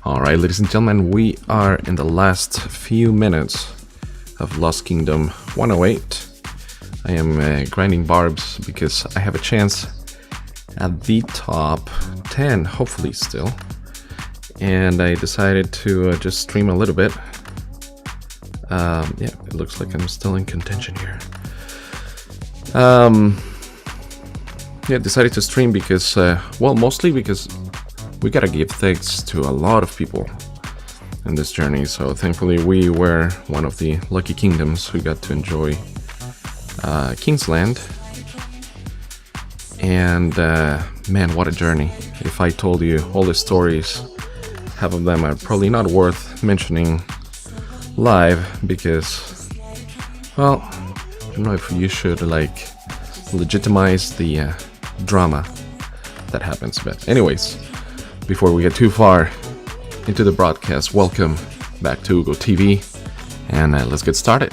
Alright, ladies and gentlemen, we are in the last few minutes of Lost Kingdom 108. I am grinding barbs because I have a chance at the top 10, hopefully still. And I decided to just stream a little bit. Yeah, it looks like I'm still in contention here. Yeah, decided to stream because, well, mostly because we gotta give thanks to a lot of people in this journey. So thankfully we were one of the lucky kingdoms who got to enjoy Kingsland. And man, what a journey. If I told you all the stories, half of them are probably not worth mentioning live because, well, I don't know if you should like legitimize the drama that happens. But anyways, before we get too far into the broadcast, welcome back to Ugo TV, and let's get started.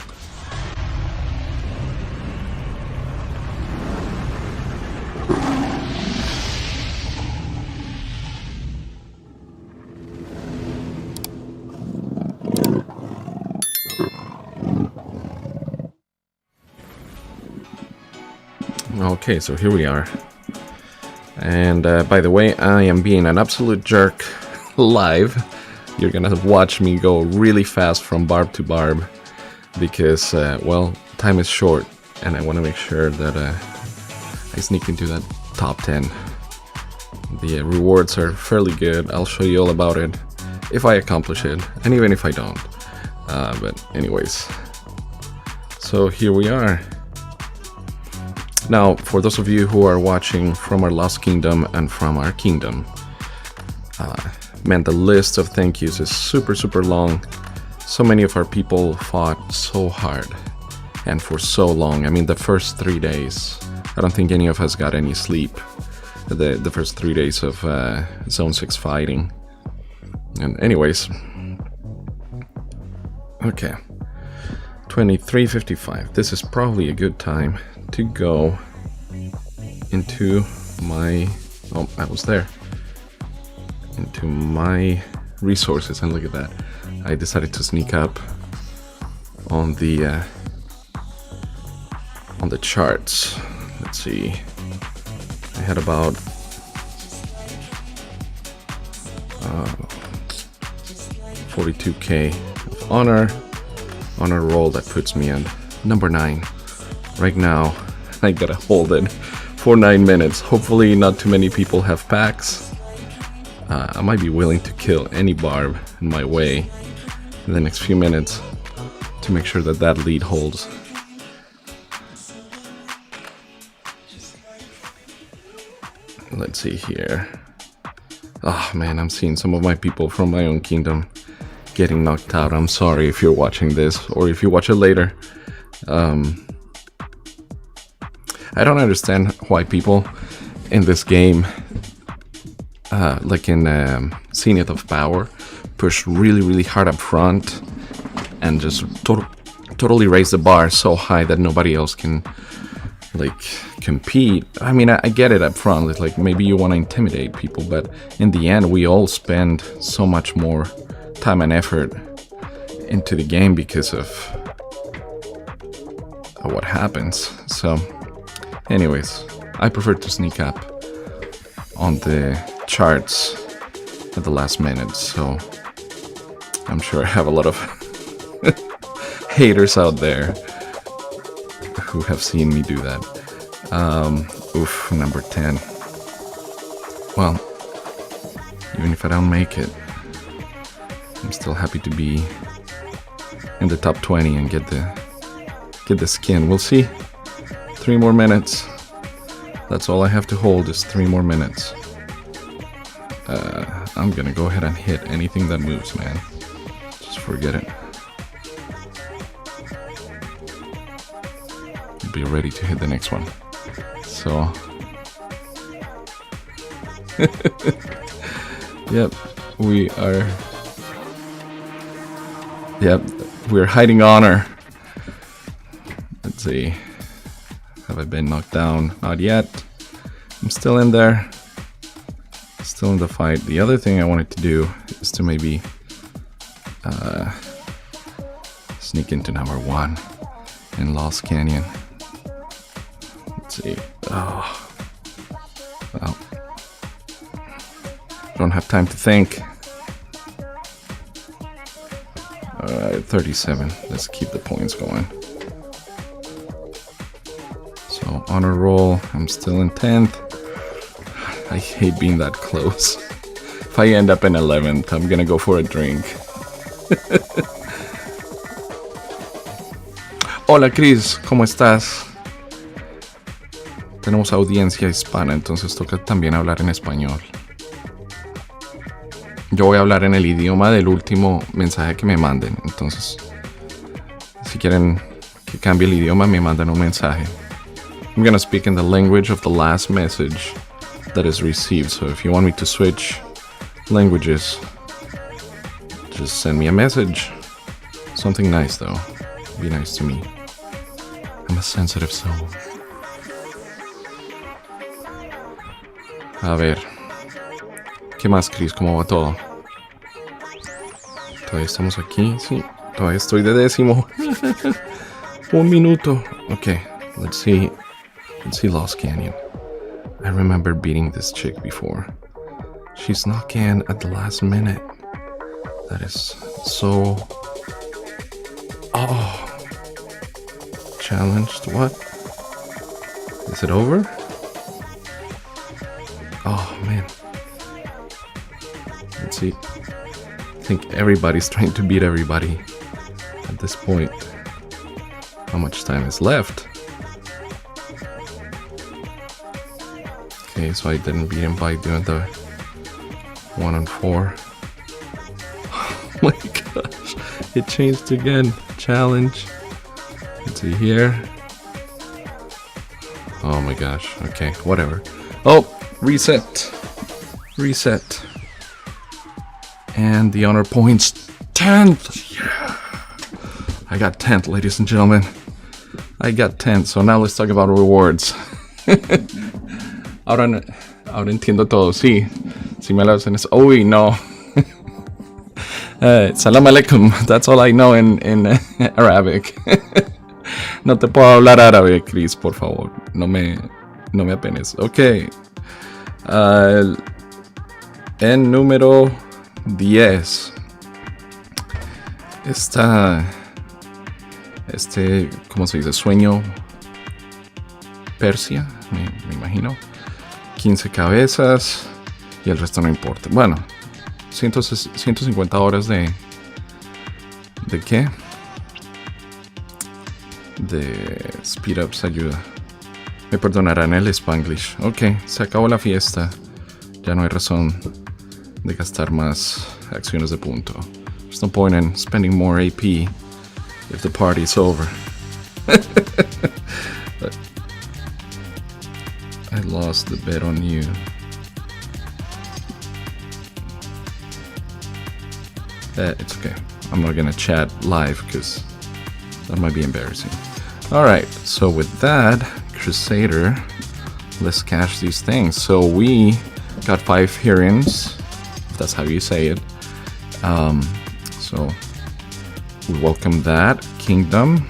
Okay, so here we are. And by the way, I am being an absolute jerk live. You're gonna watch me go really fast from barb to barb because, well, time is short and I want to make sure that I sneak into that top 10. The rewards are fairly good. I'll show you all about it if I accomplish it, and even if I don't. But anyways, so here we are. Now, for those of you who are watching from our Lost Kingdom and from our kingdom, man, the list of thank yous is super long. So many of our people fought so hard and for so long. I mean, the first 3 days, I don't think any of us got any sleep. The first 3 days of Zone 6 fighting. And anyways, okay, 23:55. This is probably a good time to go into my, oh, I was there, into my resources, and look at that, I decided to sneak up on the charts. Let's see, I had about 42k of honor roll. That puts me at number 9 right now. I gotta hold it for 9 minutes. Hopefully not too many people have packs. I might be willing to kill any barb in my way in the next few minutes to make sure that that lead holds. Let's see here. Oh man, I'm seeing some of my people from my own kingdom getting knocked out. I'm sorry if you're watching this or if you watch it later. I don't understand why people in this game, like in Zenith of Power, push really hard up front and just totally raise the bar so high that nobody else can like compete. I mean, I get it up front. It's like maybe you want to intimidate people, but in the end, we all spend so much more time and effort into the game because of what happens. So anyways, I prefer to sneak up on the charts at the last minute, so I'm sure I have a lot of haters out there who have seen me do that. Oof, number 10. Well, even if I don't make it, I'm still happy to be in the top 20 and get the skin. We'll see. 3 more minutes. That's all I have to hold is 3 more minutes. I'm gonna go ahead and hit anything that moves, man. Just forget it. Be ready to hit the next one. So, yep, we're hiding honor. Let's see. Have I been knocked down? Not yet. I'm still in there. Still in the fight. The other thing I wanted to do is to maybe sneak into number 1 in Lost Canyon. Let's see. Oh. Well. Don't have time to think. Alright, 37. Let's keep the points going. So, on a roll. I'm still in 10th. I hate being that close. If I end up in 11th, I'm gonna go for a drink. Hola Chris, ¿cómo estás? Tenemos audiencia hispana, entonces toca también hablar en español. Yo voy a hablar en el idioma del último mensaje que me manden. Entonces, si quieren que cambie el idioma, me mandan un mensaje. I'm gonna speak in the language of the last message that is received. So if you want me to switch languages, just send me a message. Something nice though. Be nice to me. I'm a sensitive soul. A ver. ¿Qué más, Chris? ¿Cómo va todo? Todavía estamos aquí, sí. Todavía estoy de 10º. 1 minuto. Okay, let's see. Let's see Lost Canyon. I remember beating this chick before. She snuck in at the last minute. That is so... Oh. Challenged, what? Is it over? Oh, man. Let's see. I think everybody's trying to beat everybody at this point. How much time is left? Okay, so I didn't beat him by doing the 1 and 4. Oh my gosh, it changed again. Challenge. Let's see here. Oh my gosh, okay, whatever. Oh, reset. Reset. And the honor points, 10th. Yeah. I got 10th, ladies and gentlemen. I got 10th, so now let's talk about rewards. Ahora entiendo todo, sí. Si me lo hacen es, uy, no. Salam alaikum, that's all I know in Arabic. No te puedo hablar árabe, Chris, por favor. No me apenes. Ok. En número 10 está ¿cómo se dice? Sueño Persia, me imagino. 15 cabezas y el resto no importa. Bueno, 150 horas ¿de qué? De speed ups ayuda. Me perdonarán el Spanglish. Ok, se acabó la fiesta. Ya no hay razón de gastar más acciones de punto. There's no point in spending more AP if the party's over. I lost the bet on you. It's okay. I'm not gonna chat live because that might be embarrassing. Alright, so with that, Crusader, let's cash these things. So we got 5 hearings, if that's how you say it. So we welcome that. Kingdom.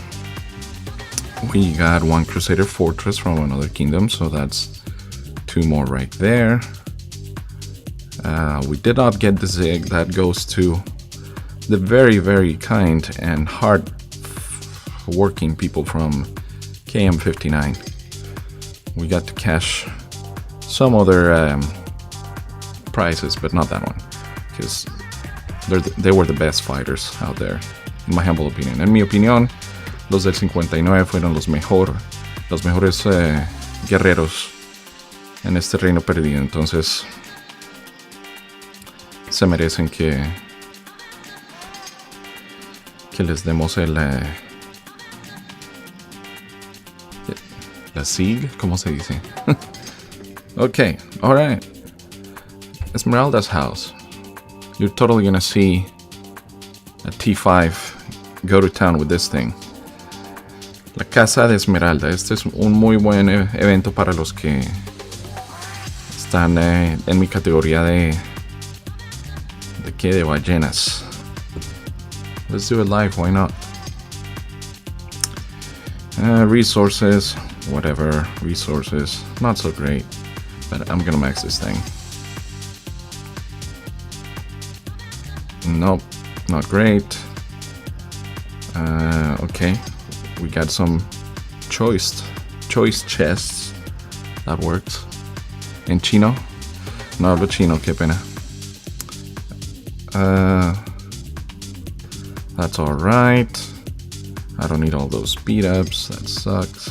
We got 1 Crusader Fortress from another kingdom, so that's 2 more right there. We did not get the Zig. That goes to the very, very kind and hard working people from KM59. We got to cash some other prizes, but not that one, because they were the best fighters out there, in my humble opinion. En mi opinión, los del 59 fueron los mejores guerreros en este Reino Perdido. Entonces, se merecen que les demos la SIG, ¿cómo se dice? Okay, alright. Esmeralda's house. You're totally gonna see a T5 go to town with this thing. La Casa de Esmeralda. Este es un muy buen evento para los que están en mi categoría de qué, de ballenas. Let's do it live, why not? Resources, whatever, resources, not so great, but I'm gonna max this thing. Nope, not great. Okay, we got some choice chests. That works. En chino, no hablo chino, qué pena. That's alright. I don't need all those speed ups, that sucks.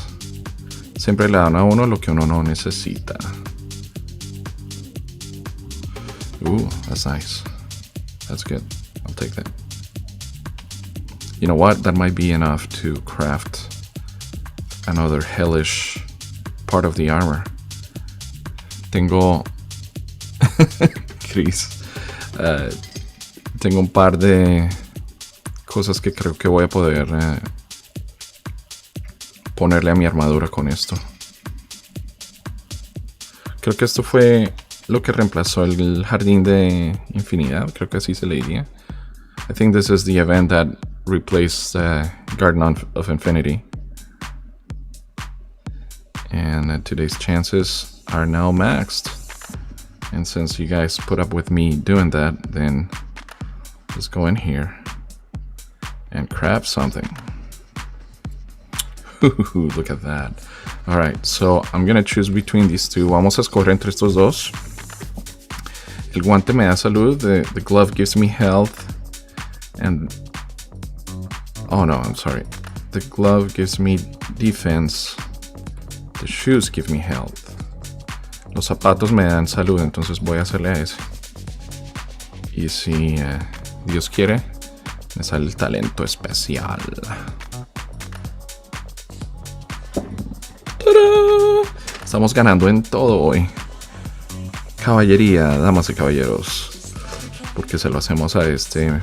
Siempre le dan a uno lo que uno no necesita. Ooh, that's nice. That's good. I'll take that. You know what? That might be enough to craft another hellish part of the armor. Tengo... Chris. Tengo un par de cosas que creo que voy a poder ponerle a mi armadura con esto. Creo que esto fue lo que reemplazó el jardín de infinidad. Creo que así se le diría. I think this is the event that replaced Garden of Infinity. And today's chances are now maxed. And since you guys put up with me doing that, then let's go in here and craft something. Look at that. Alright, so I'm gonna choose between these two. Vamos a escoger entre estos dos. El guante me da salud. The glove gives me health. And... oh no, I'm sorry. The glove gives me defense. The shoes give me health. Los zapatos me dan salud, entonces voy a hacerle a ese. Y si Dios quiere, me sale el talento especial. ¡Tarán! Estamos ganando en todo hoy. Caballería, damas y caballeros. Porque se lo hacemos a este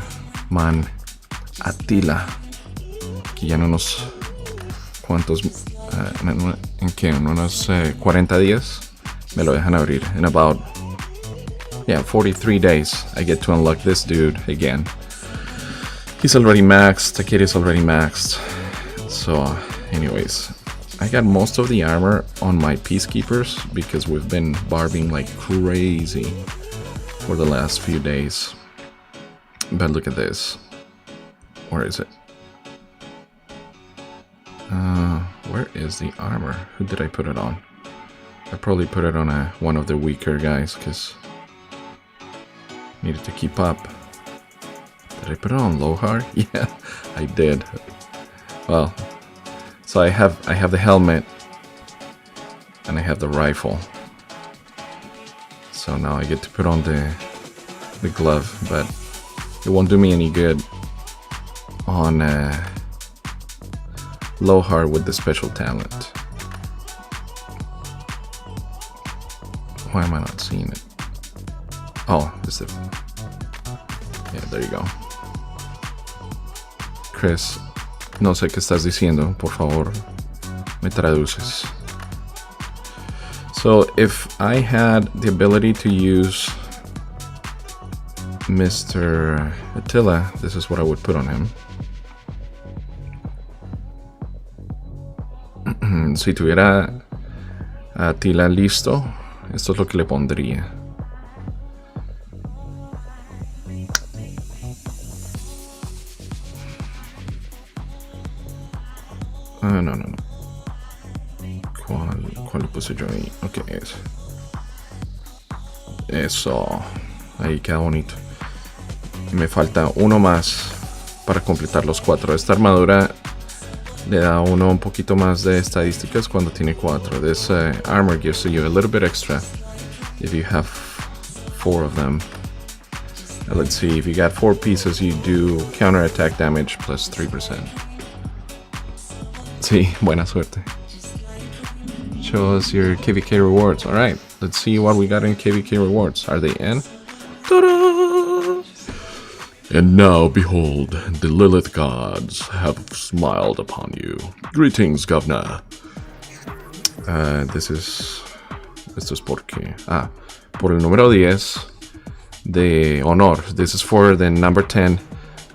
man Attila. Que ya en unos cuantos... ¿en qué? En unos 40 días me lo dejan abrir. In about 43 days I get to unlock this dude again. He's already maxed. Takeri's already maxed. So anyways, I got most of the armor on my peacekeepers because we've been barbing like crazy for the last few days. But look at this. Where is it? Where is the armor? Who did I put it on? I probably put it on one of the weaker guys because needed to keep up. Did I put it on low hard? Yeah, I did. Well, so I have the helmet and I have the rifle. So now I get to put on the glove, but it won't do me any good on low hard with the special talent. Why am I not seeing it? Oh, this is it. Yeah, there you go. Chris, no sé qué estás diciendo. Por favor, me traduces. So, if I had the ability to use Mr. Attila, this is what I would put on him. Si tuviera a Attila listo, esto es lo que le pondría. No. ¿Cuál le puse yo ahí? Ok, eso. Ahí queda bonito. Me falta uno más para completar los 4. Esta armadura le da a uno un poquito más de estadísticas cuando tiene 4. This armor gives you a little bit extra if you have 4 of them. Let's see, if you got 4 pieces, you do counter attack damage plus 3%. Sí, buena suerte. Show us your KVK rewards. Alright, let's see what we got in KVK rewards. Are they in? Ta-da! And now, behold, the Lilith gods have smiled upon you. Greetings, governor. Esto es porque... por el número 10 de honor. This is for the number 10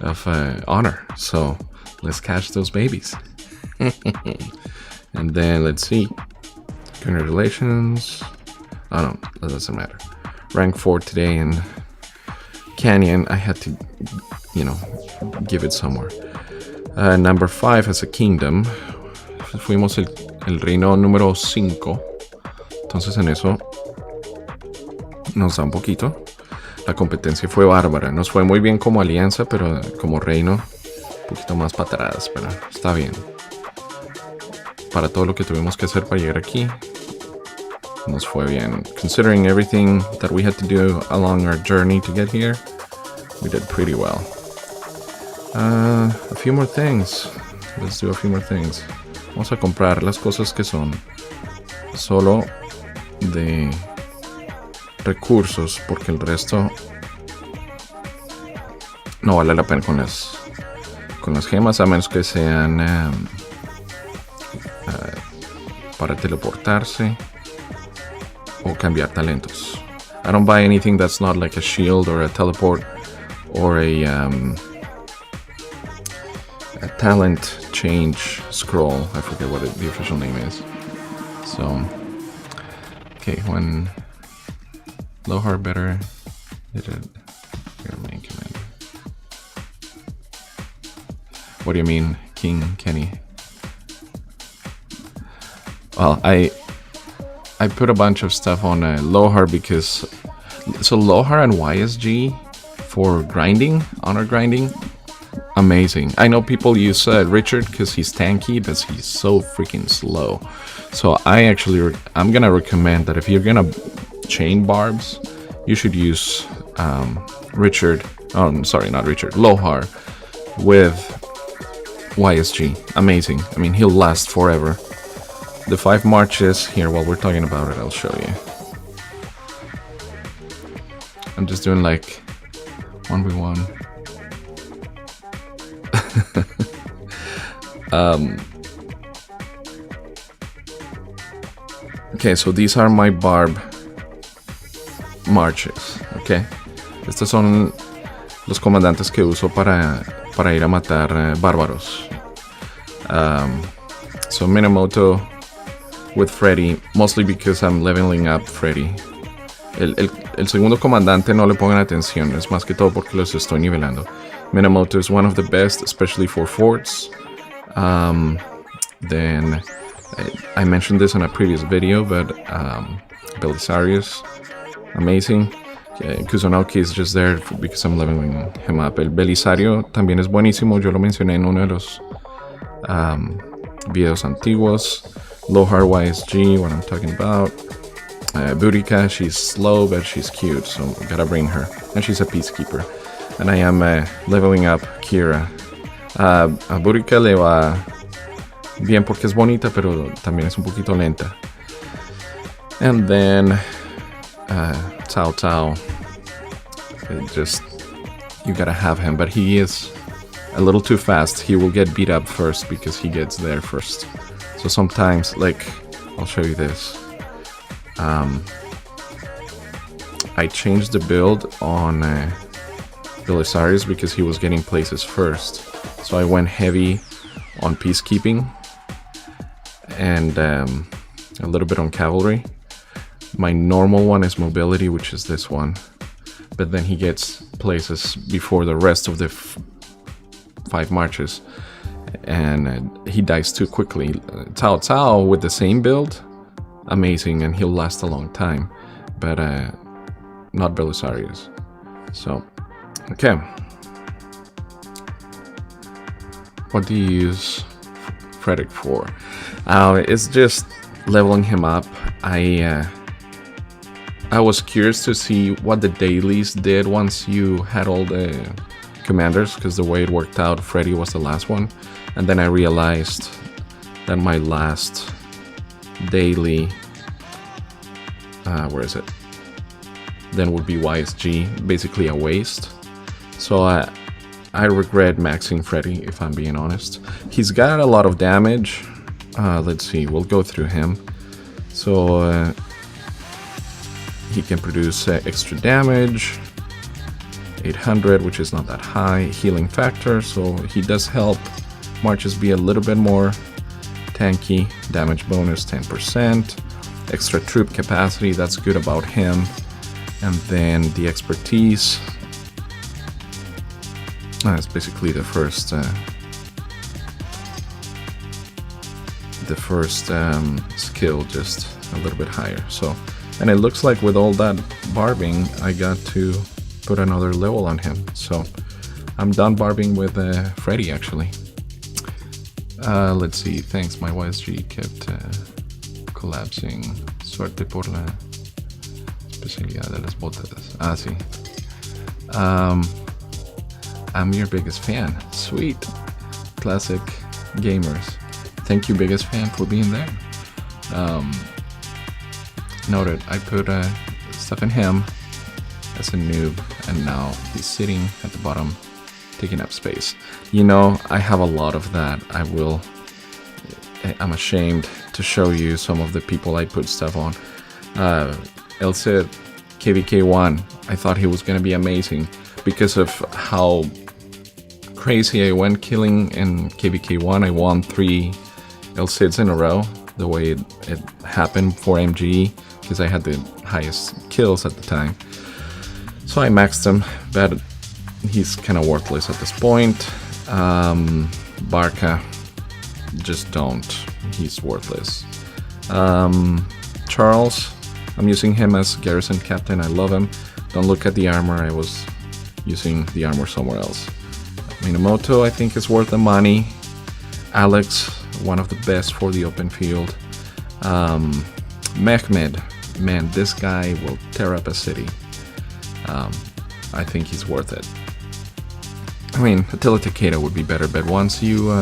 of honor. So let's catch those babies. And then let's see. Congratulations. Oh no, that doesn't matter. Rank 4 today in Canyon. I had to, give it somewhere. Number 5 as a kingdom. Fuimos el reino número 5. Entonces en eso nos da un poquito. La competencia fue bárbara. Nos fue muy bien como alianza, pero como reino un poquito más para atrás. Pero está bien. Para todo lo que tuvimos que hacer para llegar aquí, nos fue bien. Considering everything that we had to do along our journey to get here, we did pretty well. A few more things. Let's do a few more things. Vamos a comprar las cosas que son solo de recursos, porque el resto no vale la pena con las gemas, a menos que sean para teleportarse o cambiar talentos. I don't buy anything that's not like a shield or a teleport or a talent change scroll. I forget what the official name is. So, okay, when Lohar better did it. Your main command. What do you mean, King Kenny? Well, I put a bunch of stuff on Lohar because Lohar and YSG for grinding, honor grinding, amazing. I know people use Richard because he's tanky, but he's so freaking slow. So I'm gonna recommend that if you're gonna chain barbs, you should use Richard. Oh, I'm sorry, not Richard. Lohar with YSG. Amazing. I mean, he'll last forever. The 5 marches here. While we're talking about it, I'll show you. I'm just doing like 1v1. Okay, so these are my barb marches. Okay, estos son los comandantes que uso para ir a matar bárbaros. So Minamoto with Freddy, mostly because I'm leveling up Freddy. El segundo comandante no le pongan atención, es más que todo porque los estoy nivelando. Minamoto is one of the best, especially for forts. Then I mentioned this in a previous video, but Belisarius, amazing. Kusunoki is just there because I'm leveling him up. El Belisario también es buenísimo, yo lo mencioné en uno de los videos antiguos. Lohar YSG, what I'm talking about. Boudica, she's slow, but she's cute, so gotta bring her. And she's a peacekeeper. And I am leveling up Kira. A Boudica le va bien porque es bonita, pero también es un poquito lenta. And then Cao Cao, you gotta have him, but he is a little too fast. He will get beat up first because he gets there first. So sometimes, like, I'll show you this. I changed the build on Belisarius because he was getting places first. So I went heavy on peacekeeping and a little bit on cavalry. My normal one is mobility, which is this one. But then he gets places before the rest of the 5 marches. And he dies too quickly. Cao Cao with the same build, amazing, and he'll last a long time. But not Belisarius. So, okay. What do you use Frederick for? It's just leveling him up. I was curious to see what the dailies did once you had all the commanders, because the way it worked out, Freddy was the last one. And then I realized that my last daily, where is it? Then would be YSG, basically a waste. So I regret maxing Freddy, if I'm being honest. He's got a lot of damage. Let's see, we'll go through him. So he can produce extra damage, 800, which is not that high, healing factor, so he does help Marches be a little bit more tanky, damage bonus 10%, extra troop capacity, that's good about him, and then the expertise, that's basically the first skill, just a little bit higher. So, and it looks like with all that barbing, I got to put another level on him. So I'm done barbing with Freddy actually. Let's see, thanks, my YSG kept collapsing. Suerte por la especialidad de las botas. Ah, sí. I'm your biggest fan. Sweet. Classic gamers. Thank you, biggest fan, for being there. Noted, I put stuff in him as a noob, and now he's sitting at the bottom, taking up space. You know, I have a lot of that. I'm ashamed to show you some of the people I put stuff on. El Cid, KVK1, I thought he was gonna be amazing because of how crazy I went killing in KVK1. I won 3 El Cids in a row, the way it happened for MGE, because I had the highest kills at the time. So I maxed him, but he's kind of worthless at this point. Barca, just don't. He's worthless. Charles, I'm using him as garrison captain. I love him. Don't look at the armor. I was using the armor somewhere else. Minamoto, I think, is worth the money. Alex, one of the best for the open field. Mehmed, man, this guy will tear up a city. I think he's worth it. I mean, Attila Takeda would be better, but once you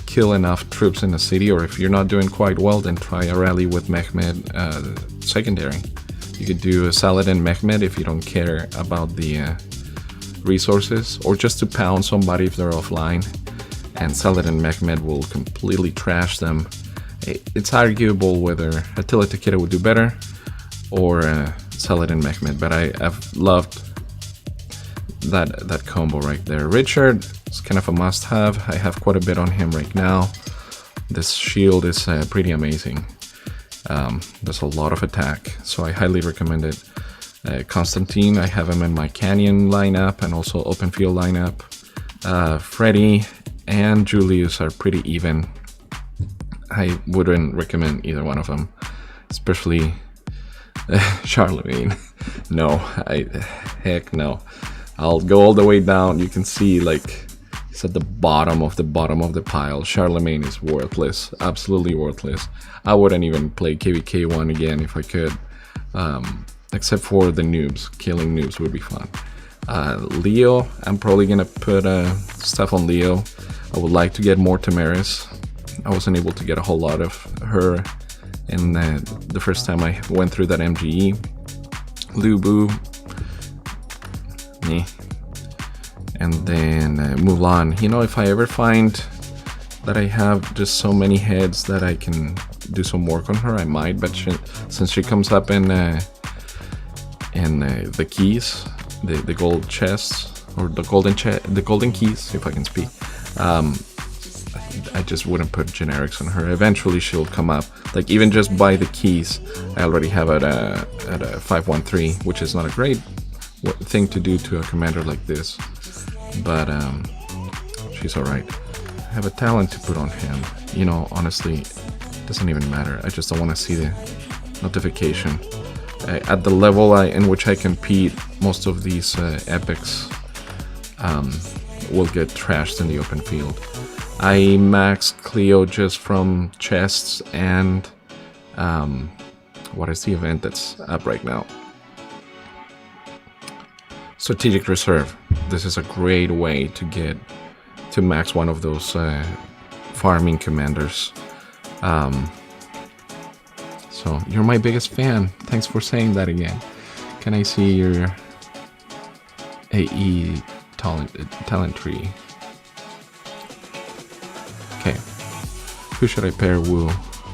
kill enough troops in a city, or if you're not doing quite well, then try a rally with Mehmed secondary. You could do a Saladin Mehmed if you don't care about the resources, or just to pound somebody if they're offline, and Saladin Mehmed will completely trash them. It's arguable whether Attila Takeda would do better or Saladin Mehmed, but I've loved that combo right there. Richard is kind of a must-have. I have quite a bit on him right now. This shield is pretty amazing. There's a lot of attack, so I highly recommend it. Constantine, I have him in my Canyon lineup and also open field lineup. Freddy and Julius are pretty even. I wouldn't recommend either one of them, especially Charlemagne. No, heck no. I'll go all the way down. You can see, like, he's at the bottom of the pile. Charlemagne is worthless, absolutely worthless. I wouldn't even play KVK1 again if I could, except for the noobs. Killing noobs would be fun. Leo, I'm probably gonna put stuff on Leo. I would like to get more Tamaris. I wasn't able to get a whole lot of her in the first time I went through that MGE. Lubu, and then Mulan. You know, if I ever find that I have just so many heads that I can do some work on her, I might. But since she comes up in the keys, the gold chests, or the golden keys, if I can speak, I just wouldn't put generics on her. Eventually she'll come up. Like, even just by the keys, I already have it at a 513, which is not a great thing to do to a commander like this, but she's alright. I have a talent to put on him. You know, honestly, it doesn't even matter. I just don't want to see the notification. At the level in which I compete, most of these epics will get trashed in the open field. I max Cleo just from chests and what is the event that's up right now? Strategic Reserve. This is a great way to get to max one of those farming commanders. So you're my biggest fan. Thanks for saying that again. Can I see your AE talent tree? Okay. Who should I pair Wu?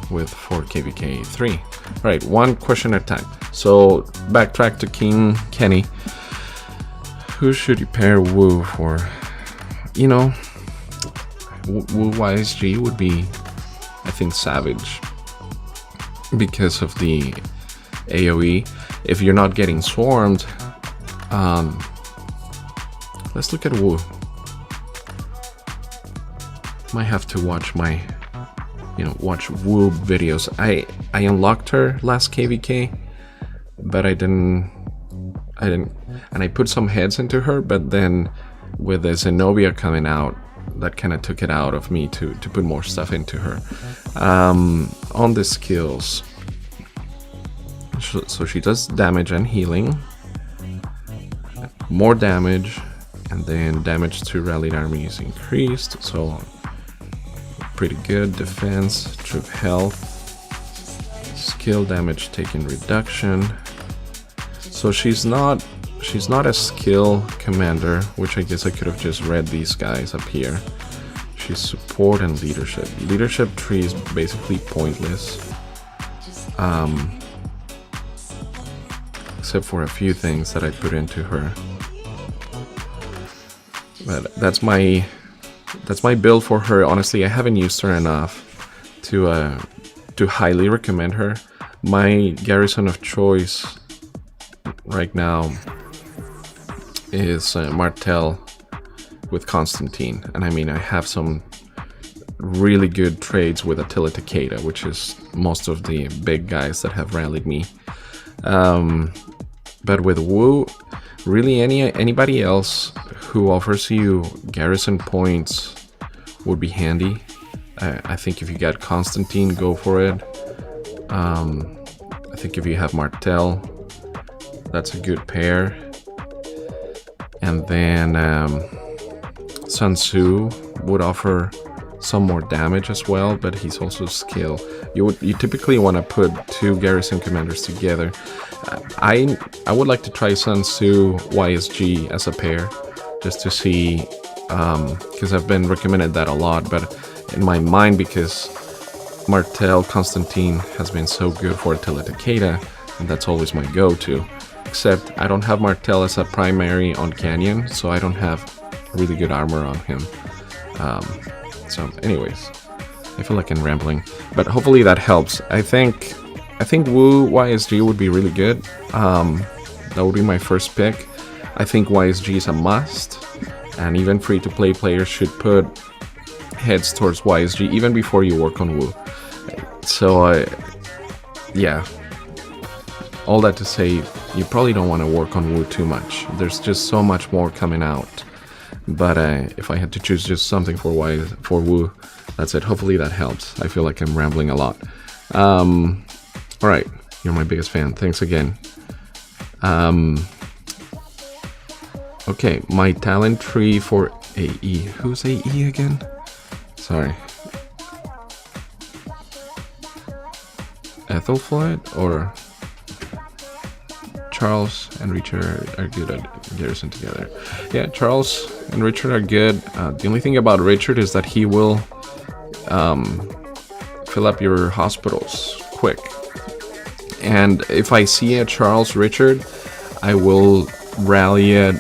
with 4 KVK 3. Right, one question at a time. So backtrack to King Kenny. Who should you pair Wu for? You know, Wu YSG would be, I think, savage because of the AoE. If you're not getting swarmed, let's look at Wu. Might have to watch my, watch Wu videos. I unlocked her last KVK, but I didn't, and I put some heads into her, but then with the Zenobia coming out, that kind of took it out of me to put more stuff into her. On the skills, so she does damage and healing, more damage, and then damage to rallied army is increased, so pretty good. Defense, troop health, skill damage taken reduction. So she's not a skill commander, which I guess I could have just read these guys up here. She's support and leadership. Leadership tree is basically pointless, except for a few things that I put into her. But that's my build for her. Honestly, I haven't used her enough to highly recommend her. My garrison of choice right now is Martel with Constantine, and I mean, I have some really good trades with Attila Takeda, which is most of the big guys that have rallied me. But with Wu, really anybody else who offers you garrison points would be handy. I think if you got Constantine, go for it. I think if you have Martel, that's a good pair. And then Sun Tzu would offer some more damage as well, but he's also skill. You typically want to put 2 garrison commanders together. I would like to try Sun Tzu YSG as a pair, just to see, because I've been recommended that a lot, but in my mind, because Martel Constantine has been so good for Attila Takeda, and that's always my go-to. Except I don't have Martel as a primary on Canyon, so I don't have really good armor on him. So anyways, I feel like I'm rambling, but hopefully that helps. I think Wu YSG would be really good. That would be my first pick. I think YSG is a must, and even free-to-play players should put heads towards YSG even before you work on Wu. So yeah, all that to say, you probably don't want to work on Wu too much. There's just so much more coming out. But if I had to choose just something for Wu, that's it. Hopefully that helps. I feel like I'm rambling a lot. Alright, you're my biggest fan. Thanks again. Okay, my talent tree for AE. Who's AE again? Sorry. Ethelflaed or Charles and Richard are good at garrison together. Yeah, Charles and Richard are good. The only thing about Richard is that he will fill up your hospitals quick. And if I see a Charles Richard, I will rally it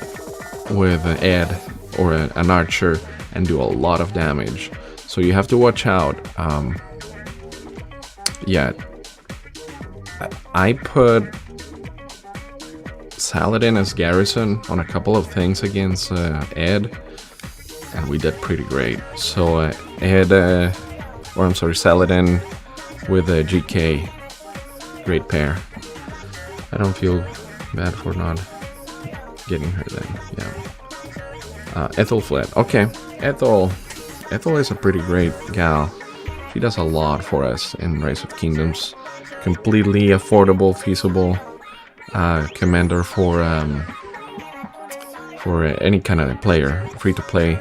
with an Ed or an archer and do a lot of damage. So you have to watch out. Yeah, I put Saladin as garrison on a couple of things against Ed, and we did pretty great. So Saladin with a GK, great pair. I don't feel bad for not getting her then. Yeah. Ethelflaed. Okay, Ethel is a pretty great gal. She does a lot for us in Rise of Kingdoms. Completely affordable, feasible commander for any kind of player, free to play.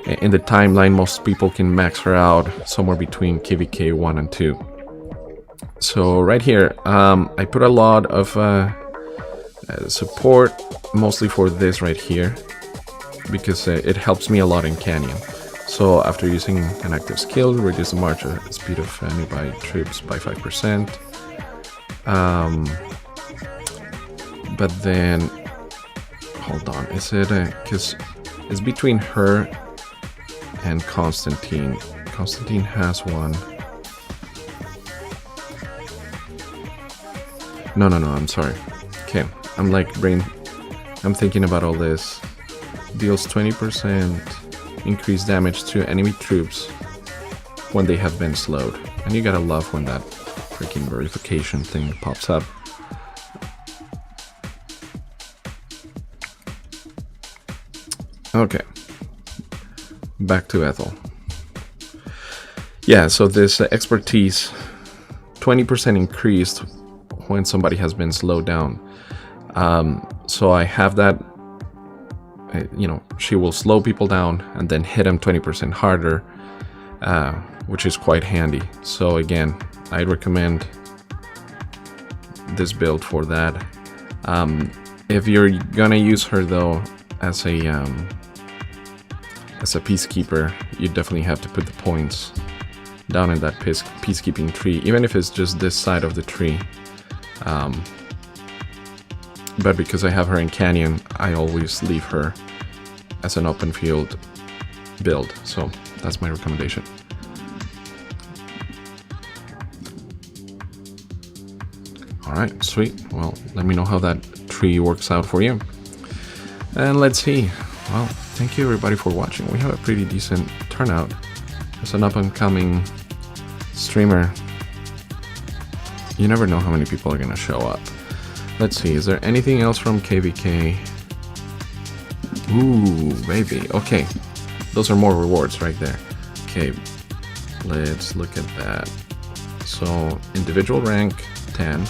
In the timeline, most people can max her out somewhere between KVK 1 and 2. So right here, I put a lot of support, mostly for this right here, because it helps me a lot in Canyon. So after using an active skill, reduce the march speed of nearby troops by 5%. But then, hold on, is it because it's between her and Constantine. Constantine has one. No, I'm sorry. Okay, I'm thinking about all this. Deals 20% increased damage to enemy troops when they have been slowed. And you gotta love when that freaking verification thing pops up. Okay, back to Ethel. Yeah, so this expertise, 20% increased when somebody has been slowed down. So I have that, you know, she will slow people down and then hit them 20% harder, which is quite handy. So again, I recommend this build for that. If you're gonna use her though as a peacekeeper, you definitely have to put the points down in that peacekeeping tree, even if it's just this side of the tree. But because I have her in Canyon, I always leave her as an open field build, so that's my recommendation. Alright, sweet. Well, let me know how that tree works out for you. And let's see. Well, thank you everybody for watching. We have a pretty decent turnout. As an up-and-coming streamer, you never know how many people are gonna show up. Let's see, is there anything else from KVK? Ooh, baby. Okay, those are more rewards right there. Okay, let's look at that. So, individual rank 10.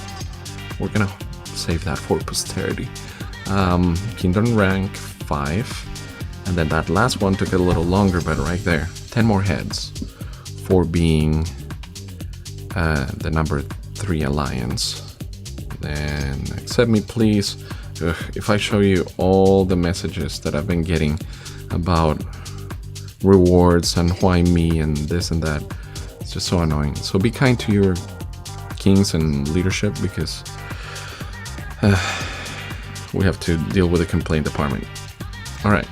We're gonna save that for posterity. Kingdom rank 5. And then that last one took a little longer, but right there. 10 more heads for being the number 3 alliance. Then accept me, please. Ugh, if I show you all the messages that I've been getting about rewards and why me and this and that, it's just so annoying. So be kind to your kings and leadership, because we have to deal with the complaint department. Alright.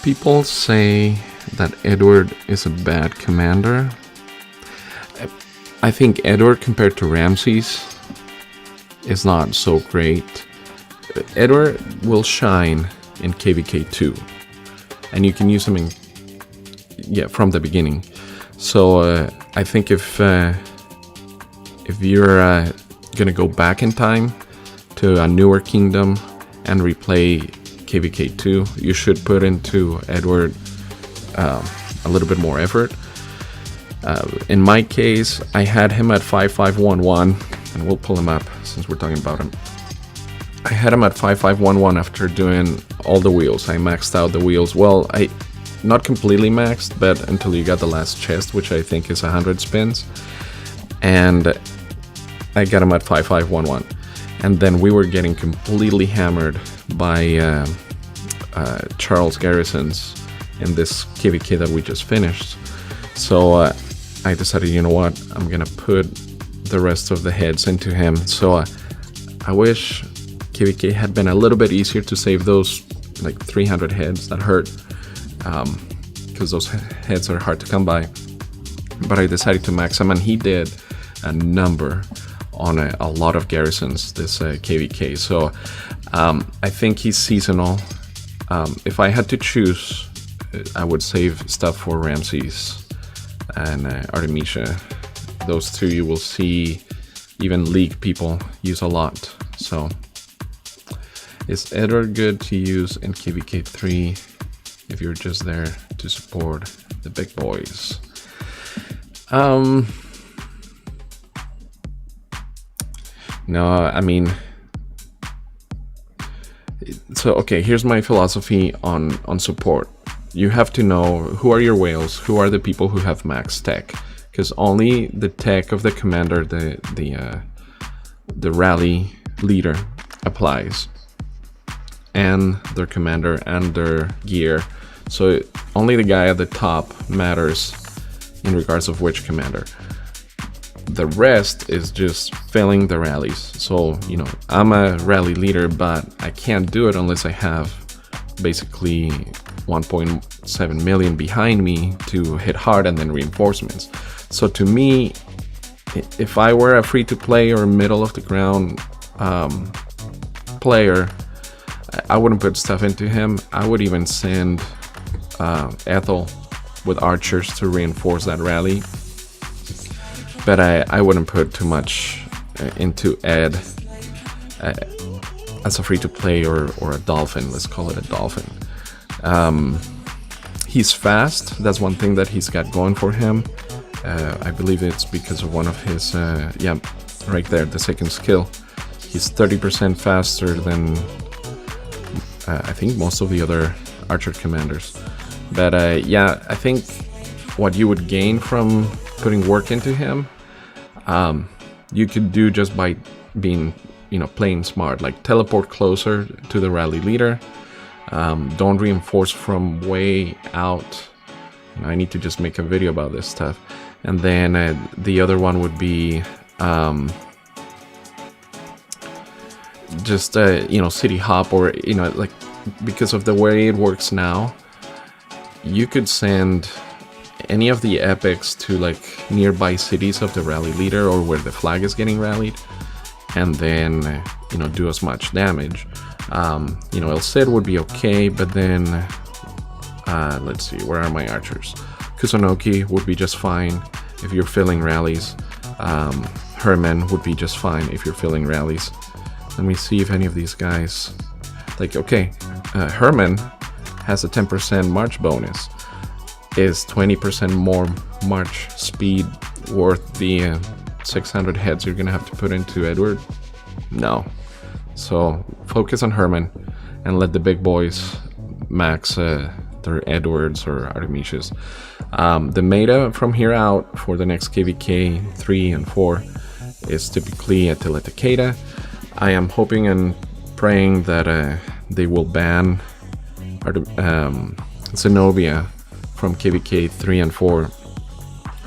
People say that Edward is a bad commander. I think Edward compared to Ramses is not so great. Edward will shine in KVK 2, and you can use him in from the beginning. So I think if you're gonna go back in time to a newer kingdom and replay KVK 2, you should put into Edward a little bit more effort. In my case, I had him at 5511, and we'll pull him up since we're talking about him. I had him at 5511 after doing all the wheels. I maxed out the wheels. Well, I not completely maxed, but until you got the last chest, which I think is 100 spins. And I got him at 5511. And then we were getting completely hammered by Charles Garrisons in this KVK that we just finished. So I decided, you know what, I'm gonna put the rest of the heads into him. So I wish KVK had been a little bit easier to save those like 300 heads that hurt, because those heads are hard to come by. But I decided to max him, and he did a number on a lot of garrisons this KVK. So I think he's seasonal. If I had to choose, I would save stuff for Ramses and Artemisia. Those two you will see even League people use a lot. So is Edward good to use in KVK 3 if you're just there to support the big boys? No, I mean, so okay, here's my philosophy on support. You have to know who are your whales, who are the people who have max tech, because only the tech of the commander, the rally leader, applies. and their commander and their gear. So only the guy at the top matters in regards of which commander. The rest is just filling the rallies. So, you know, I'm a rally leader, but I can't do it unless I have basically 1.7 million behind me to hit hard and then reinforcements. So to me, if I were a free-to-play or middle of the ground player, I wouldn't put stuff into him. I would even send Ethel with archers to reinforce that rally. But I wouldn't put too much into Ed as a free-to-play or a dolphin. Let's call it a dolphin. He's fast. That's one thing that he's got going for him. I believe it's because of one of his, yeah, right there, the second skill. He's 30% faster than I think most of the other archer commanders. But yeah, I think what you would gain from putting work into him, you could do just by being, you know, playing smart. Like teleport closer to the rally leader. Don't reinforce from way out. I need to just make a video about this stuff. And then the other one would be just you know, city hop, or, you know, like, because of the way it works now, you could send any of the epics to like nearby cities of the rally leader or where the flag is getting rallied, and then you know, do as much damage. You know, El Cid would be okay, but then let's see, where are my archers? Kusunoki would be just fine if you're filling rallies. Herman would be just fine if you're filling rallies. Let me see if any of these guys, like, okay, Herman has a 10% march bonus. Is 20% more march speed worth the 600 heads you're gonna have to put into Edward? No. So focus on Herman and let the big boys max their Edwards or Artemisias. The meta from here out for the next KVK 3 and 4 is typically a Teletakeda. I am hoping and praying that they will ban Zenobia from KVK 3 and 4,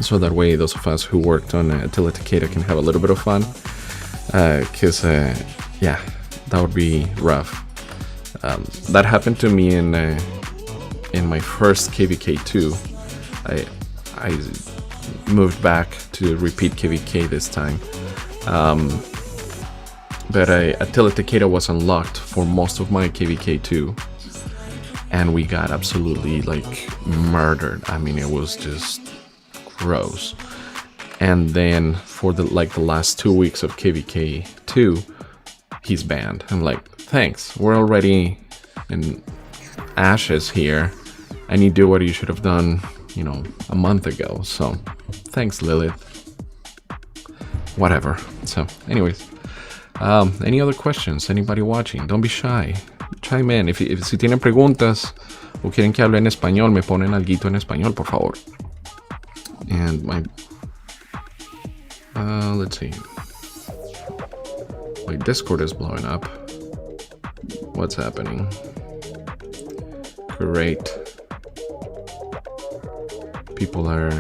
so that way those of us who worked on Attila Takeda can have a little bit of fun, because yeah, that would be rough. That happened to me in my first KVK 2. I moved back to repeat KVK this time, but Attila Takeda was unlocked for most of my KVK 2. And we got absolutely like murdered. I mean, it was just gross. And then for the last 2 weeks of KVK 2, he's banned. I'm like, thanks. We're already in ashes here, and you do what you should have done, you know, a month ago. So thanks, Lilith. Whatever. So, anyways, any other questions? Anybody watching? Don't be shy. Chime in. Si tienen preguntas o quieren que hable en español, me ponen alguito en español, por favor. And my let's see, my Discord is blowing up. What's happening? Great. People are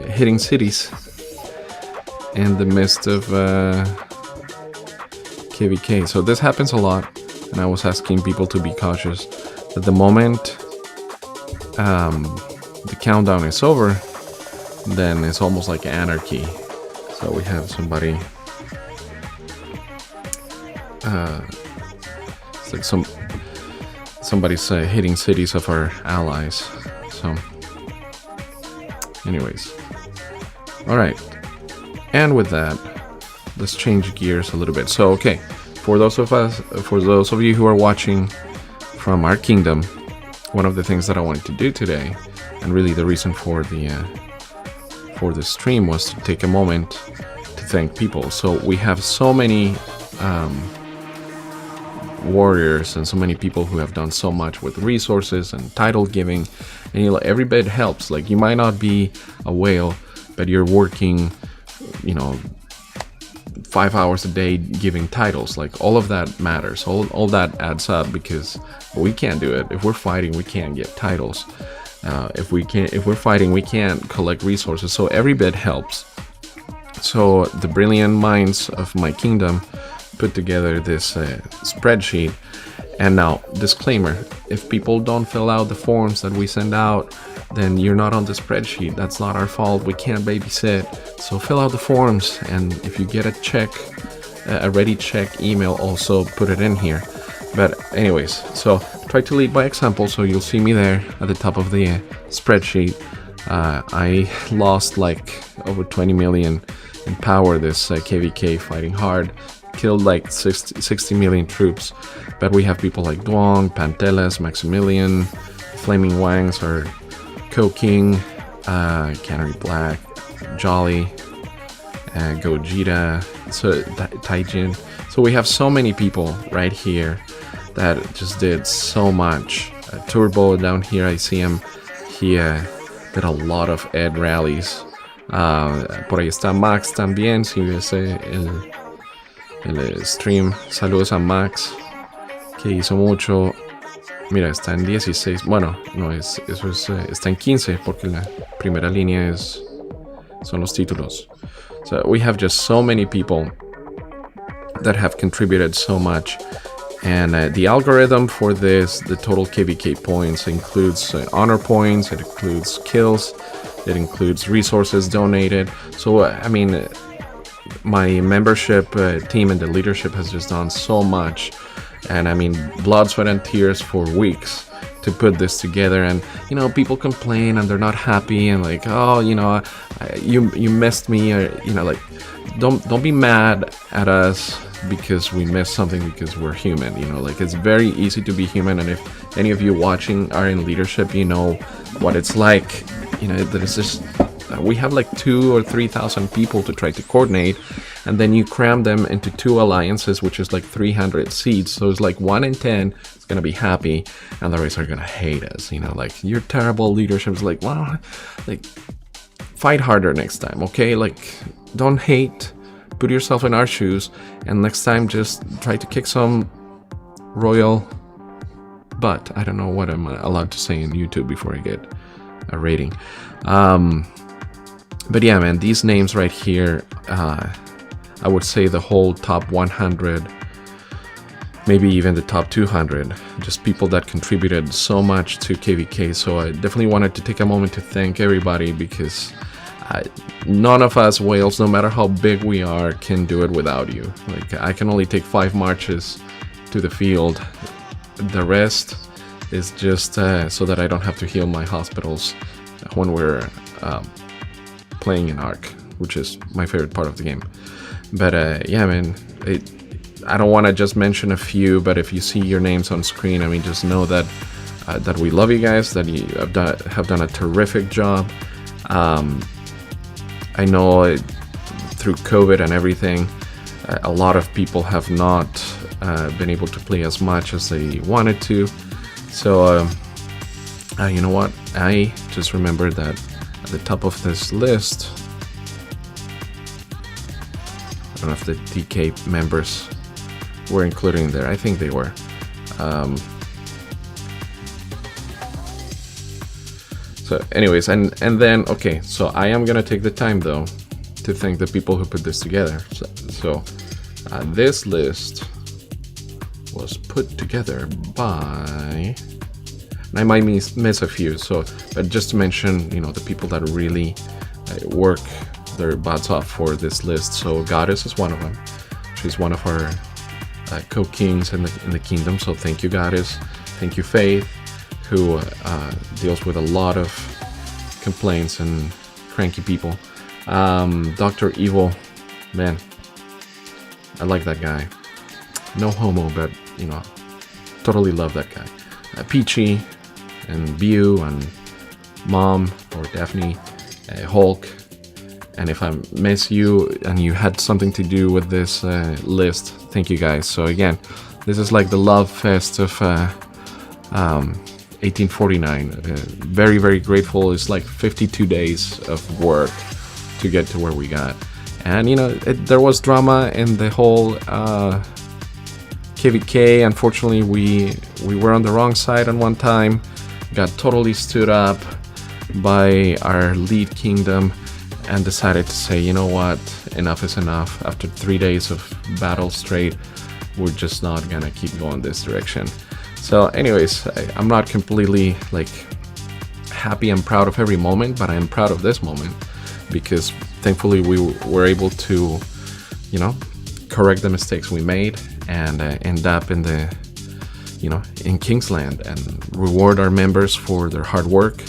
hitting cities in the midst of KVK. So this happens a lot, and I was asking people to be cautious. At the moment the countdown is over, then it's almost like anarchy. So we have somebody it's like somebody's hitting cities of our allies. So anyways, all right, and with that, let's change gears a little bit. So, okay, for those of you who are watching from our kingdom, one of the things that I wanted to do today, and really the reason for the stream, was to take a moment to thank people. So we have so many warriors and so many people who have done so much with resources and title giving, and you know, every bit helps. Like, you might not be a whale, but you're working, you know, 5 hours a day giving titles. Like, all of that matters. All that adds up, because we can't do it. If we're fighting, we can't get titles. If we're fighting, we can't collect resources. So every bit helps. So the brilliant minds of my kingdom put together this spreadsheet. And now, disclaimer, if people don't fill out the forms that we send out, then you're not on the spreadsheet. That's not our fault. We can't babysit. So fill out the forms, and if you get a ready check email, also put it in here. But anyways, so try to lead by example. So you'll see me there at the top of the spreadsheet. I lost like over 20 million in power this KVK, fighting hard. Killed like 60 million troops. But we have people like Duong, Panteles, Maximilian, Flaming Wangs, or Ko-King, Canary Black, Jolly, Gogeta, so Taijin. So we have so many people right here that just did so much. Turbo down here, I see him. He did a lot of Ed rallies. Por ahí está Max también, si ves el stream. Saludos a Max, que hizo mucho. Mira, está en 16. Bueno, no es, eso es, está en 15 porque la primera línea son los títulos. So we have just so many people that have contributed so much. And the algorithm for this, the total KVK points, includes honor points, it includes kills, it includes resources donated. So, I mean, my membership team and the leadership has just done so much. And I mean, blood, sweat, and tears for weeks to put this together. And, you know, people complain and they're not happy and like, oh, you know, you missed me, or, you know, like, don't be mad at us because we missed something, because we're human, you know, like, it's very easy to be human. And if any of you watching are in leadership, you know what it's like, you know, that it's just, we have like 2,000 or 3,000 people to try to coordinate, and then you cram them into 2 alliances, which is like 300 seats. So it's like 1 in 10 is gonna be happy, and the rest are gonna hate us. You know, like, you're terrible leadership. Is like, well, like, fight harder next time, okay? Like, don't hate. Put yourself in our shoes, and next time just try to kick some royal butt. I don't know what I'm allowed to say in YouTube before I get a rating. But yeah, man, these names right here, I would say the whole top 100, maybe even the top 200, just people that contributed so much to KVK. So I definitely wanted to take a moment to thank everybody, because none of us whales, no matter how big we are, can do it without you. Like, I can only take 5 marches to the field. The rest is just so that I don't have to heal my hospitals when we're playing in ROK, which is my favorite part of the game. But yeah, man, I don't want to just mention a few, but if you see your names on screen, I mean, just know that that we love you guys, that you have done a terrific job. I know through COVID and everything, a lot of people have not been able to play as much as they wanted to. So, you know what? I just remembered that at the top of this list, I don't know if the DK members were included in there. I think they were. So anyways, and then, okay, so I am gonna take the time though to thank the people who put this together. So this list was put together by, and I might miss a few, so, but just to mention, you know, the people that really work their butts off for this list. So Goddess is one of them. She's one of our co-kings in the kingdom, so thank you, Goddess. Thank you, Faith, who deals with a lot of complaints and cranky people. Dr. Evil, man, I like that guy. No homo, but, you know, totally love that guy. Peachy and Bew and Mom, or Daphne, Hulk. And if I miss you and you had something to do with this list, thank you guys. So again, this is like the love fest of 1849. Very, very grateful. It's like 52 days of work to get to where we got. And you know, there was drama in the whole KVK. Unfortunately, we were on the wrong side on one time, got totally stood up by our lead kingdom, and decided to say, you know what, enough is enough. After 3 days of battle straight, we're just not gonna keep going this direction. So anyways, I'm not completely like happy and proud of every moment, but I am proud of this moment because thankfully we were able to, you know, correct the mistakes we made and end up in the, you know, in Kingsland and reward our members for their hard work.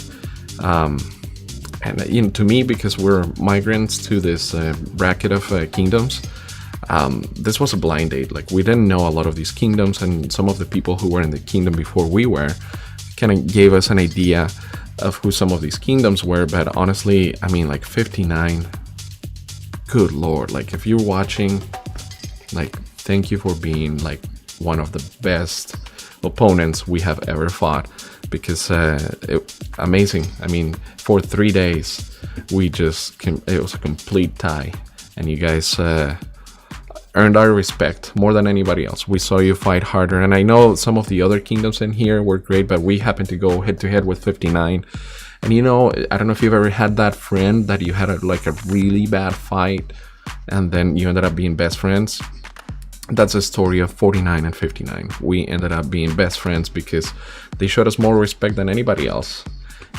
And you know, to me, because we're migrants to this bracket of kingdoms, this was a blind date. Like, we didn't know a lot of these kingdoms, and some of the people who were in the kingdom before we were kind of gave us an idea of who some of these kingdoms were. But honestly, I mean, like 59, good lord, like if you're watching, like, thank you for being like one of the best opponents we have ever fought, because amazing. I mean, for 3 days we just it was a complete tie, and you guys earned our respect more than anybody else. We saw you fight harder, and I know some of the other kingdoms in here were great, but we happened to go head to head with 59. And you know, I don't know if you've ever had that friend that you had like a really bad fight and then you ended up being best friends. That's a story of 49 and 59. We ended up being best friends because they showed us more respect than anybody else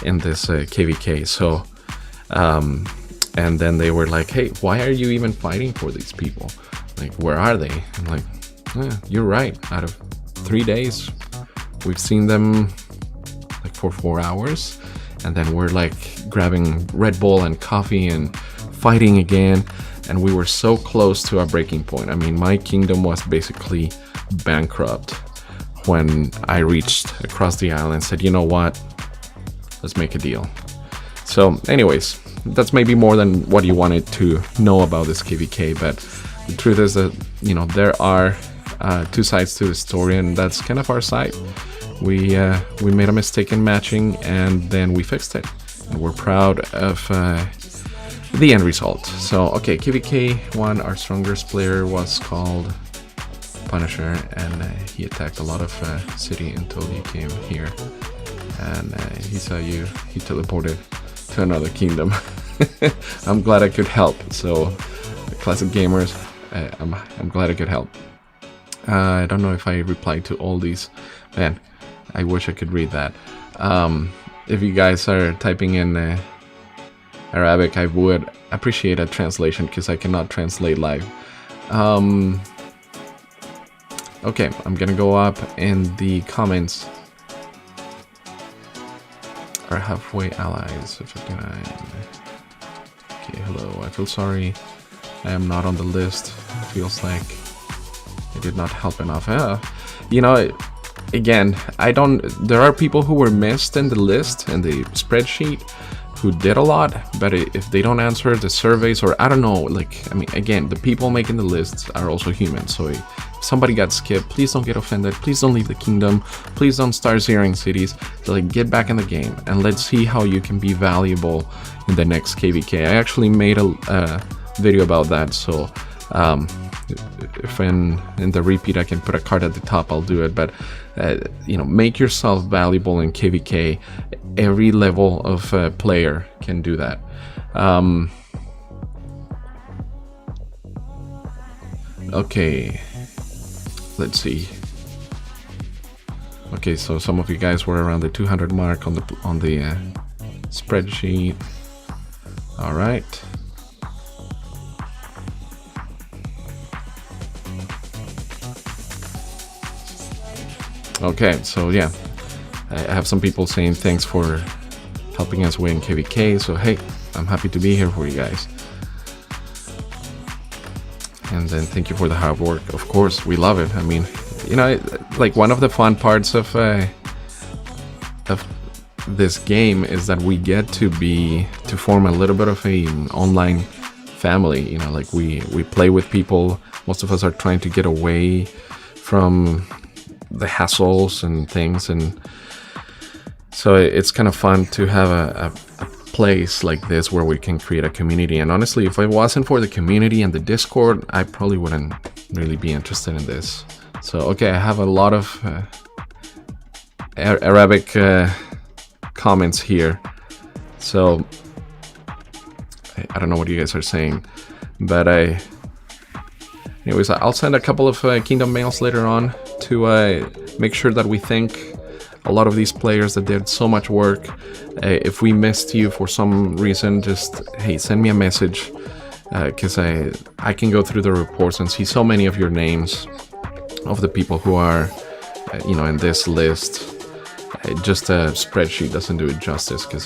in this KVK. So and then they were like, hey, why are you even fighting for these people? Like, where are they? I'm like, yeah, you're right. Out of 3 days, we've seen them like for 4 hours, and then we're like grabbing Red Bull and coffee and fighting again, and we were so close to our breaking point. I mean, my kingdom was basically bankrupt when I reached across the island and said, you know what, let's make a deal. So anyways, that's maybe more than what you wanted to know about this KVK, but the truth is that, you know, there are two sides to the story, and that's kind of our side. We made a mistake in matching, and then we fixed it, and we're proud of the end result. So okay, KVK 1, our strongest player was called Punisher, and he attacked a lot of city until he came here, and he saw you, he teleported to another kingdom. I'm glad I could help. So classic gamers, I'm glad I could help. I don't know if I replied to all these. Man, I wish I could read that. If you guys are typing in Arabic, I would appreciate a translation because I cannot translate live. Okay, I'm gonna go up in the comments. Our halfway allies, 59. Okay, hello, I feel sorry. I am not on the list. It feels like I did not help enough. You know, again, there are people who were missed in the list, in the spreadsheet, who did a lot, but if they don't answer the surveys, or I don't know, like, I mean, again, the people making the lists are also human. So if somebody got skipped, please don't get offended. Please don't leave the kingdom. Please don't start zeroing cities. So, like, get back in the game and let's see how you can be valuable in the next KVK. I actually made a video about that, so if in the repeat I can put a card at the top, I'll do it. But you know, make yourself valuable in KVK. Every level of player can do that. Okay, let's see. Okay, so some of you guys were around the 200 mark on the spreadsheet. All right. Okay, so yeah, I have some people saying thanks for helping us win KVK, so hey, I'm happy to be here for you guys. And then thank you for the hard work. Of course, we love it. I mean, you know, like, one of the fun parts of this game is that we get to form a little bit of an online family. You know, like, we play with people. Most of us are trying to get away from the hassles and things, and so it's kind of fun to have a place like this where we can create a community. And honestly, if it wasn't for the community and the Discord, I probably wouldn't really be interested in this. So okay, I have a lot of Arabic comments here, so I don't know what you guys are saying, but anyways, I'll send a couple of Kingdom mails later on to make sure that we thank a lot of these players that did so much work. If we missed you for some reason, just, hey, send me a message, because I can go through the reports and see so many of your names of the people who are, in this list. Just a spreadsheet doesn't do it justice, because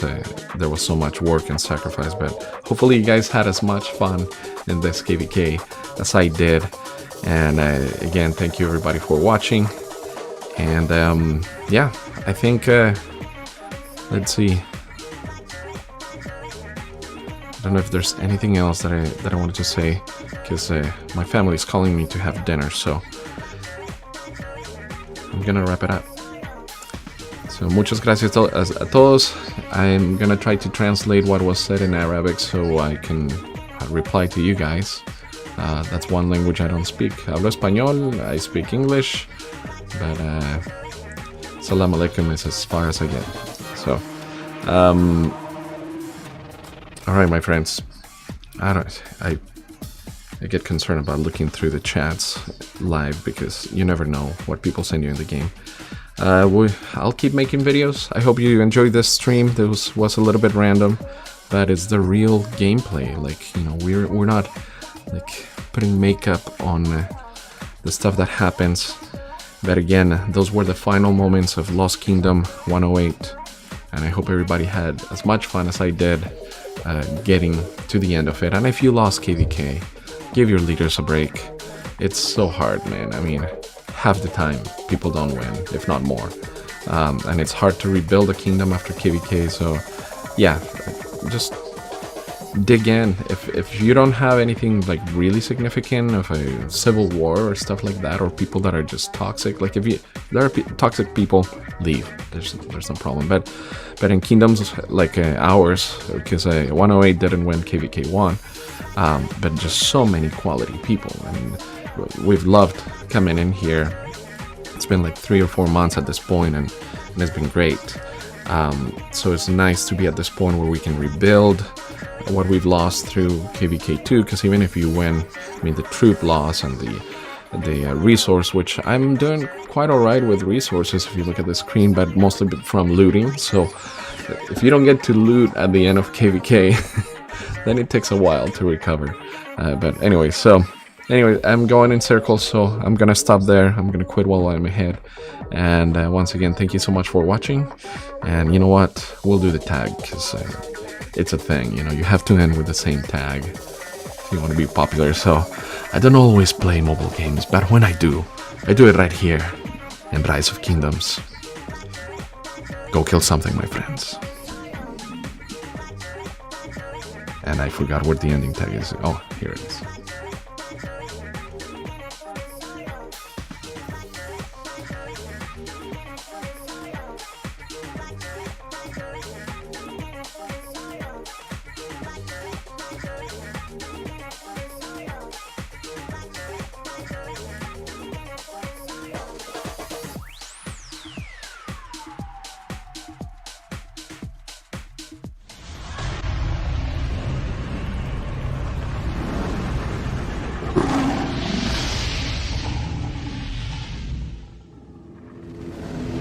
there was so much work and sacrifice. But hopefully you guys had as much fun in this KVK as I did. And again, thank you everybody for watching. And yeah, I think let's see. I don't know if there's anything else that I wanted to say, because my family is calling me to have dinner, so I'm gonna wrap it up. So muchas gracias a todos. I'm gonna try to translate what was said in Arabic so I can reply to you guys. That's one language I don't speak. Hablo español, I speak English, but salam alaikum is as far as I get. So, all right, my friends. I get concerned about looking through the chats live, because you never know what people send you in the game. I'll keep making videos. I hope you enjoyed this stream. This was a little bit random, but it's the real gameplay. Like, we're not like putting makeup on the stuff that happens. But again, those were the final moments of Lost Kingdom 108, and I hope everybody had as much fun as I did getting to the end of it. And if you lost KVK, give your leaders a break. It's so hard, man. I mean, half the time people don't win, if not more, and it's hard to rebuild a kingdom after KVK. So yeah, just dig in. If you don't have anything like really significant of a civil war or stuff like that, or people that are just toxic, like if there are toxic people, leave. There's no problem. But in kingdoms like ours, because 108 didn't win KVK 1, but just so many quality people. I mean, we've loved coming in here. It's been like 3 or 4 months at this point, and it's been great. So it's nice to be at this point where we can rebuild what we've lost through KVK2, because even if you win, I mean, the troop loss and the resource, which I'm doing quite alright with resources if you look at the screen, but mostly from looting. So if you don't get to loot at the end of KVK, then it takes a while to recover. But anyway, I'm going in circles, so I'm gonna stop there. I'm gonna quit while I'm ahead. And once again, thank you so much for watching. And you know what? We'll do the tag, because it's a thing. You have to end with the same tag if you want to be popular. So I don't always play mobile games, but when I do it right here in Rise of Kingdoms. Go kill something, my friends. And I forgot what the ending tag is. Oh, here it is.